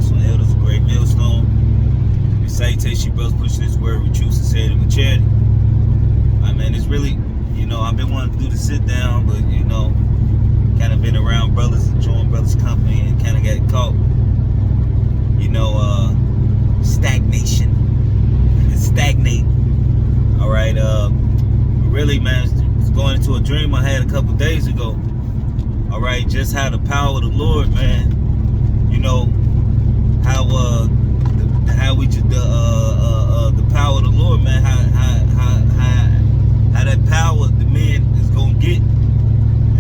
apostle and elders of Great Millstone. And salutation, brothers, push this word with truth, sincerity, with charity. I mean, it's really, I've been wanting to do the sit down, but, kind of been around brothers, enjoying brothers' company, and kind of got caught, stagnation. Stagnate. All right. Really, man, it's going into a dream I had a couple days ago. All right, just how the power of the Lord, man. How we just the power of the Lord, man. How that power the man is gonna get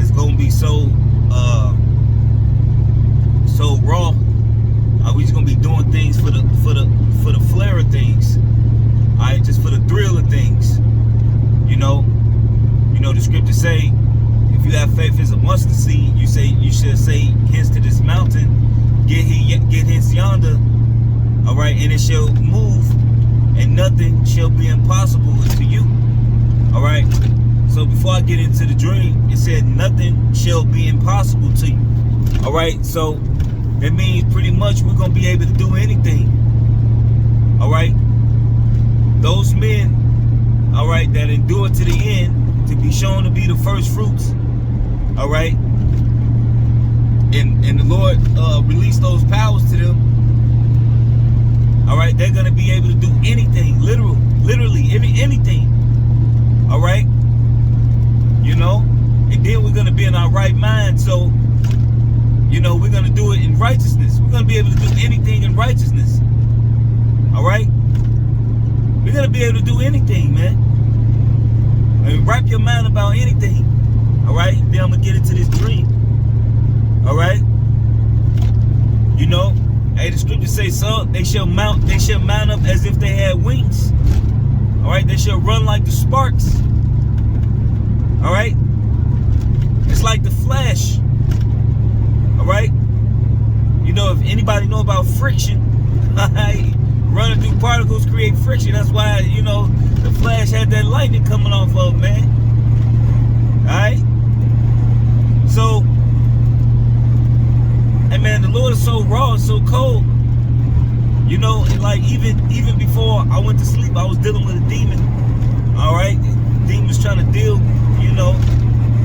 is gonna be so raw. We just gonna be doing things for the flair of things. All right, just for the thrill of things. The scriptures say, if you have faith as a mustard seed, you should say hence to this mountain, get hence yonder. All right, and it shall move, and nothing shall be impossible to you. All right. So before I get into the dream, it said nothing shall be impossible to you. All right. So that means pretty much we're gonna be able to do anything. All right. Those men, all right, that endure to the end, to be shown to be the first fruits. All right. And the Lord released those powers to them. All right, they're gonna be able to do anything, literally anything. All right, and then we're gonna be in our right mind. So, we're gonna do it in righteousness. We're gonna be able to do anything in righteousness. All right, we're gonna be able to do anything, man. And wrap your mind about anything. All right, then I'm gonna get into this dream. All right, hey, the scripture says, so they shall mount up as if they had wings. All right, they shall run like the sparks. All right, it's like the Flash. All right, if anybody know about friction, running through particles create friction. That's why the Flash had that lightning coming off of, man. All right, so. And man, the Lord is so raw and so cold. And like even before I went to sleep, I was dealing with a demon. All right, the demon was trying to deal.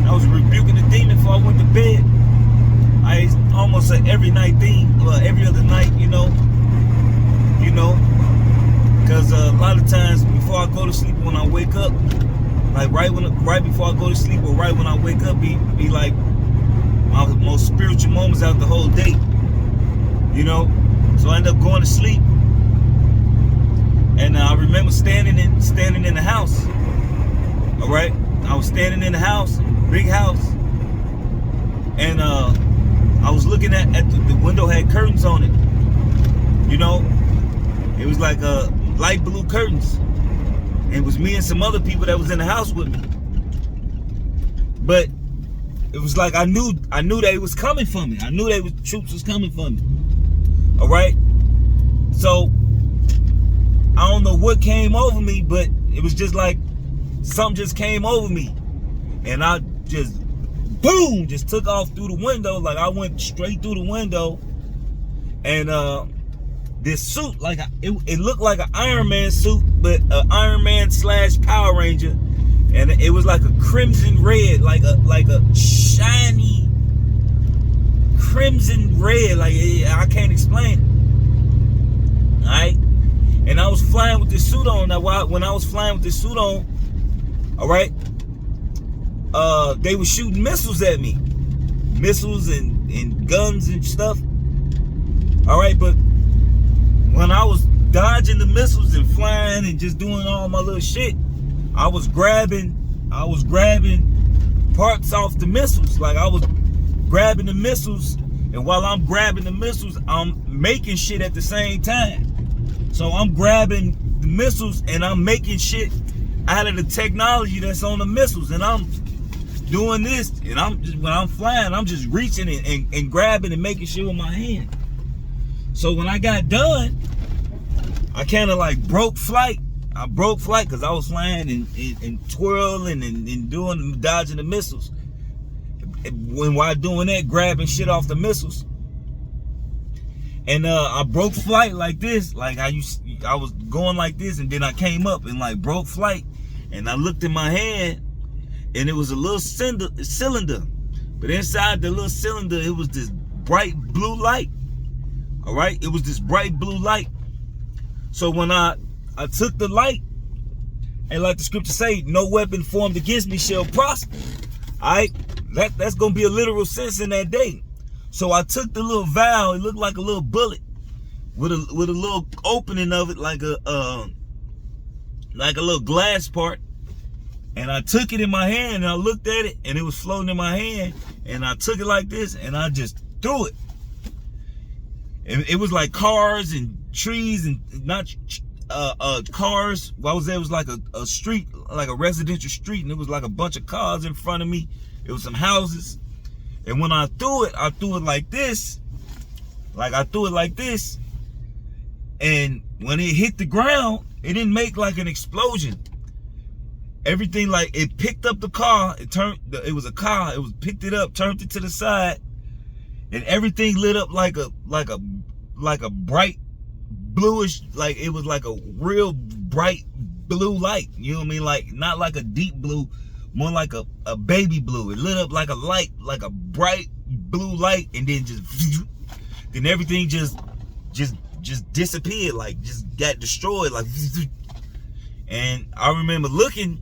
I was rebuking the demon before I went to bed. I almost said every night thing, every other night. Because a lot of times before I go to sleep, when I wake up, like right before I go to sleep or right when I wake up, be like my most spiritual moments out the whole day. So I end up going to sleep, and I remember standing in the house. All right, I was standing in the house, big house, and I was looking at the window had curtains on it. It was like light blue curtains, and it was me and some other people that was in the house with me. But it was like I knew they was coming for me. I knew troops was coming for me. All right. So I don't know what came over me, but it was just like something just came over me, and I just boom, just took off through the window. Like I went straight through the window, and this suit, like it looked like an Iron Man suit, but an Iron Man / Power Ranger. And it was like a crimson red, like a shiny crimson red. Like I can't explain it. All right, and I was flying with this suit on. Now, when I was flying with this suit on, all right, they were shooting missiles at me, missiles and guns and stuff. All right, but when I was dodging the missiles and flying and just doing all my little shit, I was grabbing parts off the missiles. Like I was grabbing the missiles, and while I'm grabbing the missiles, I'm making shit at the same time. So I'm grabbing the missiles and I'm making shit out of the technology that's on the missiles, and I'm doing this. And when I'm flying, I'm just reaching and grabbing and making shit with my hand. So when I got done, I kind of like broke flight. I broke flight because I was flying and twirling and doing dodging the missiles. And while doing that, grabbing shit off the missiles. And I broke flight like this, like I was going like this, and then I came up and like broke flight, and I looked in my hand, and it was a little cylinder, but inside the little cylinder, it was this bright blue light. All right, it was this bright blue light. So when I took the light, and like the scripture say, no weapon formed against me shall prosper. All right, that's gonna be a literal sense in that day. So I took the little valve. It looked like a little bullet with a little opening of it, like a little glass part. And I took it in my hand, and I looked at it, and it was floating in my hand. And I took it like this, and I just threw it. And it was like cars and trees, and not cars. While I was there, it was like a street, like a residential street, and it was like a bunch of cars in front of me. It was some houses. And when I threw it like this. Like I threw it like this. And when it hit the ground, it didn't make like an explosion. Everything, like, it picked up the car. It was a car. It was picked it up, turned it to the side, and everything lit up like a bright bluish, like it was like a real bright blue light. You know what I mean? Like not like a deep blue, more like a baby blue. It lit up like a light, like a bright blue light, and then then everything just disappeared, like just got destroyed, like. And I remember looking,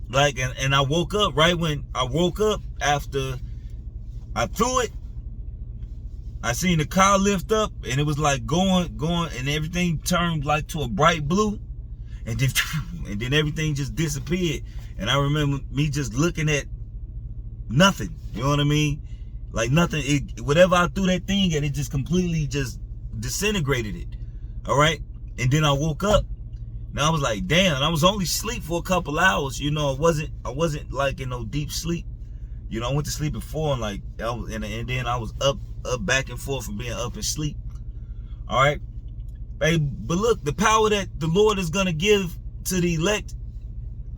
like, and I woke up right when I woke up after I threw it. I seen the car lift up, and it was like going, and everything turned like to a bright blue, and then everything just disappeared. And I remember me just looking at nothing. You know what I mean? Like nothing. Whatever I threw that thing at, it just completely just disintegrated it. All right. And then I woke up. Now I was like, damn. And I was only asleep for a couple hours. You know, I wasn't like in no deep sleep. You know, I went to sleep at 4, and like, and then I was up back and forth from being up and sleep. All right. Hey, but look, the power that the Lord is gonna give to the elect.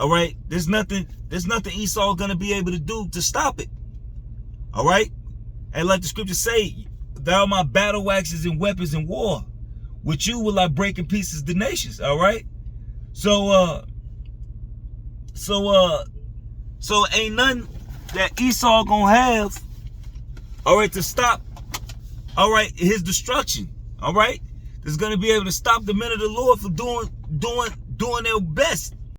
All right. There's nothing Esau gonna be able to do to stop it. All right. And like the scriptures say, thou my battle axes and weapons in war. With you will I break in pieces the nations. All right. So ain't nothing that Esau gonna have, all right, to stop, all right, his destruction. All right. That's gonna be able to stop the men of the Lord from doing their best.